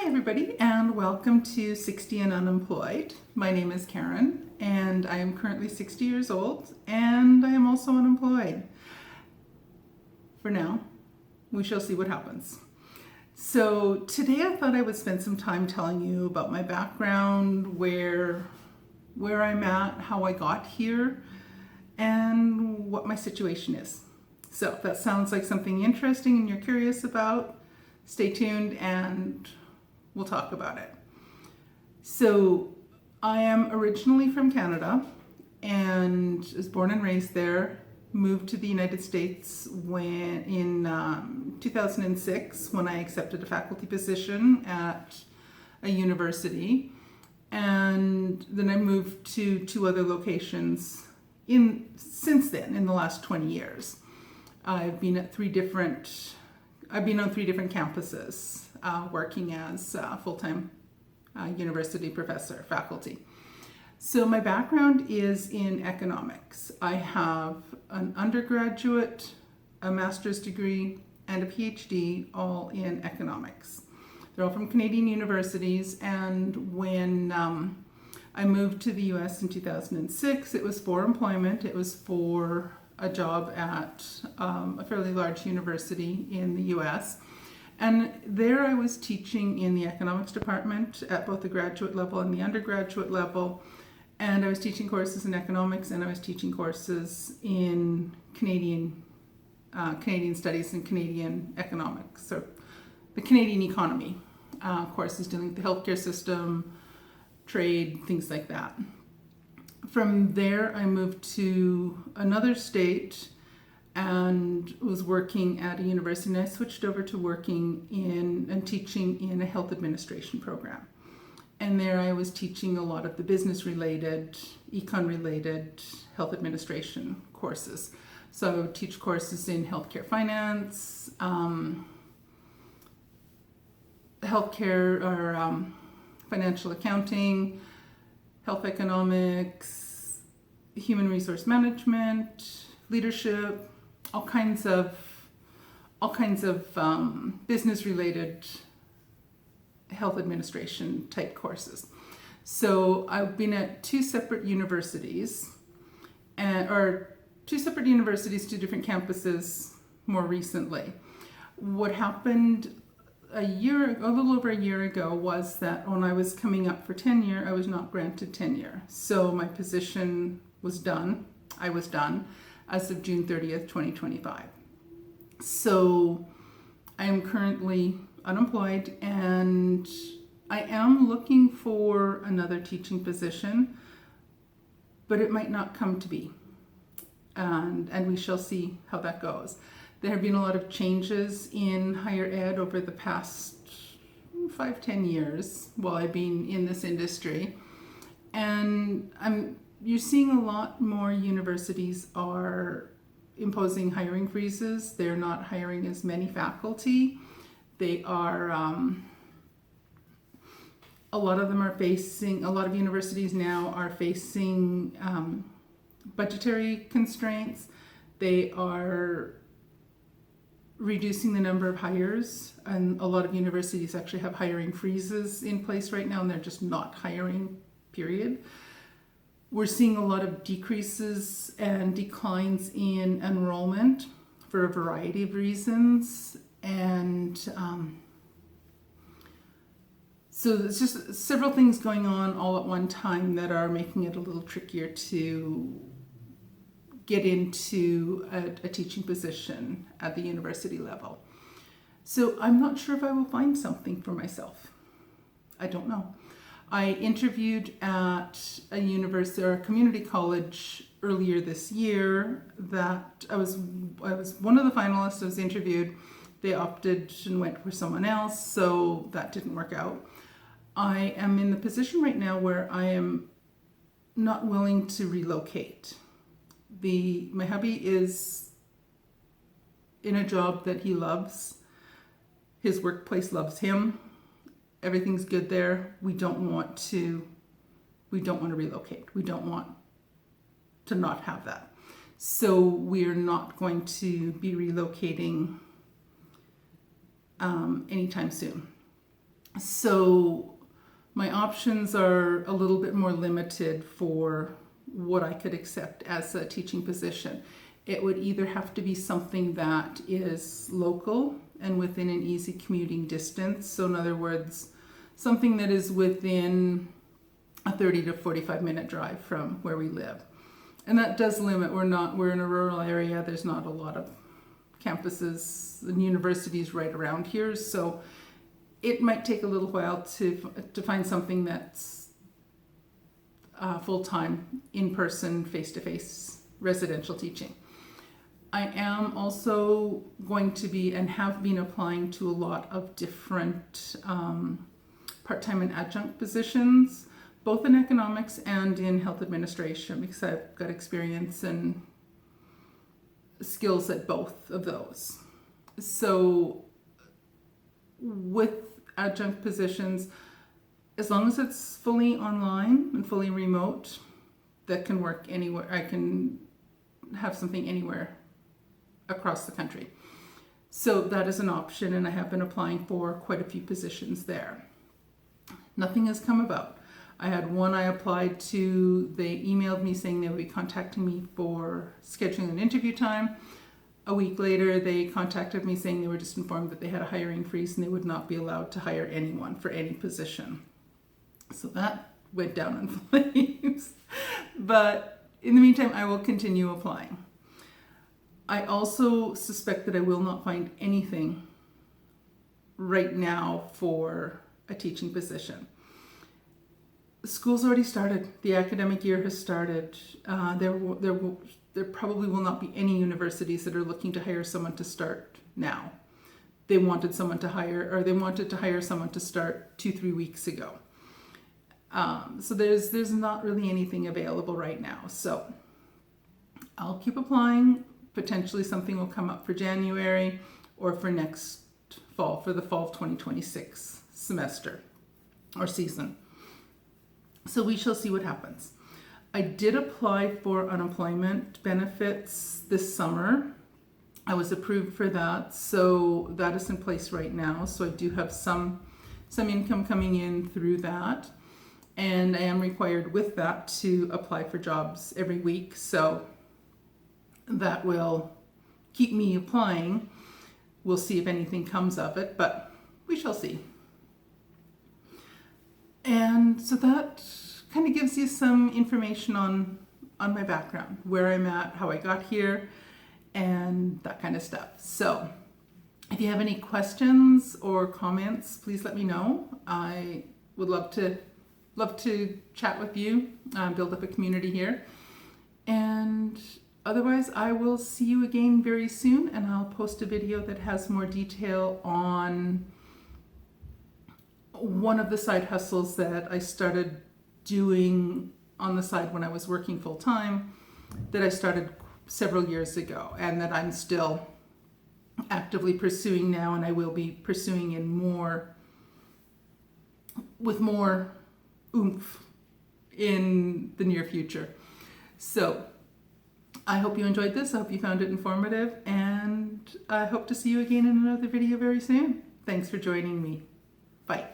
Hi everybody and welcome to 60 and Unemployed. My name is Karen and I am currently 60 years old and I am also unemployed. For now, we shall see what happens. So today I thought I would spend some time telling you about my background, where I'm at, how I got here, and what my situation is. So if that sounds like something interesting and you're curious about, stay tuned and we'll talk about it. So I am originally from Canada and was born and raised there. Moved to the United States in 2006 when I accepted a faculty position at a university. And then I moved to two other locations since then, in the last 20 years. I've been on three different campuses, working as a full-time university professor, faculty. So my background is in economics. I have an undergraduate, a master's degree, and a PhD, all in economics. They're all from Canadian universities, and when I moved to the US in 2006, it was for employment. It was for a job at a fairly large university in the US. And there I was teaching in the economics department at both the graduate level and the undergraduate level. And I was teaching courses in economics and I was teaching courses in Canadian studies and Canadian economics, so the Canadian economy, courses dealing with the healthcare system, trade, things like that. From there, I moved to another state and was working at a university, and I switched over to working in and teaching in a health administration program. And there I was teaching a lot of the business-related, econ-related health administration courses. So I would teach courses in healthcare finance, financial accounting, health economics, human resource management, leadership, all kinds of business-related health administration type courses. So I've been at two separate universities, two different campuses more recently. What happened a little over a year ago was that when I was coming up for tenure, I was not granted tenure. So my position was done. I was done as of June 30th, 2025. So I am currently unemployed and I am looking for another teaching position, but it might not come to be. And we shall see how that goes. There have been a lot of changes in higher ed over the past 5-10 years while I've been in this industry. And you're seeing a lot more universities are imposing hiring freezes. They're not hiring as many faculty. They are, a lot of universities now are facing budgetary constraints. They are reducing the number of hires, and a lot of universities actually have hiring freezes in place right now, and they're just not hiring, period. We're seeing a lot of decreases and declines in enrollment for a variety of reasons, and so there's just several things going on all at one time that are making it a little trickier to get into a teaching position at the university level. So I'm not sure if I will find something for myself. I don't know. I interviewed at a university or a community college earlier this year that I was one of the finalists. I was interviewed. They opted and went for someone else, so that didn't work out. I am in the position right now where I am not willing to relocate. My hubby is in a job that he loves. His workplace loves him. Everything's good there. We don't want to relocate. We don't want to not have that. So we're not going to be relocating anytime soon. So my options are a little bit more limited for what I could accept as a teaching position. It would either have to be something that is local and within an easy commuting distance. So in other words, something that is within a 30 to 45 minute drive from where we live. And that does limit, we're in a rural area, there's not a lot of campuses and universities right around here, so it might take a little while to find something that's full-time, in-person, face-to-face residential teaching. I am also going to be and have been applying to a lot of different part-time and adjunct positions, both in economics and in health administration, because I've got experience and skills at both of those. So with adjunct positions, as long as it's fully online and fully remote, that can work anywhere. I can have something anywhere across the country. So that is an option, and I have been applying for quite a few positions there. Nothing has come about. I had one I applied to, they emailed me saying they would be contacting me for scheduling an interview time. A week later, they contacted me saying they were just informed that they had a hiring freeze and they would not be allowed to hire anyone for any position. So that went down in flames. But in the meantime, I will continue applying. I also suspect that I will not find anything right now for a teaching position. School's already started. The academic year has started. There probably will not be any universities that are looking to hire someone to start now. They wanted to hire someone to start 2-3 weeks ago. So there's not really anything available right now. So I'll keep applying. Potentially something will come up for January or for next fall, for the fall of 2026 semester or season. So we shall see what happens. I did apply for unemployment benefits this summer. I was approved for that, so that is in place right now. So I do have some income coming in through that, and I am required with that to apply for jobs every week. So that will keep me applying. We'll see if anything comes of it, but we shall see. And so that kind of gives you some information on my background, where I'm at, how I got here, and that kind of stuff. So if you have any questions or comments, please let me know. I would love to chat with you, build up a community here. And otherwise, I will see you again very soon, and I'll post a video that has more detail on one of the side hustles that I started doing on the side when I was working full time, that I started several years ago, and that I'm still actively pursuing now, and I will be pursuing with more oomph in the near future. So I hope you enjoyed this. I hope you found it informative, and I hope to see you again in another video very soon. Thanks for joining me. Bye.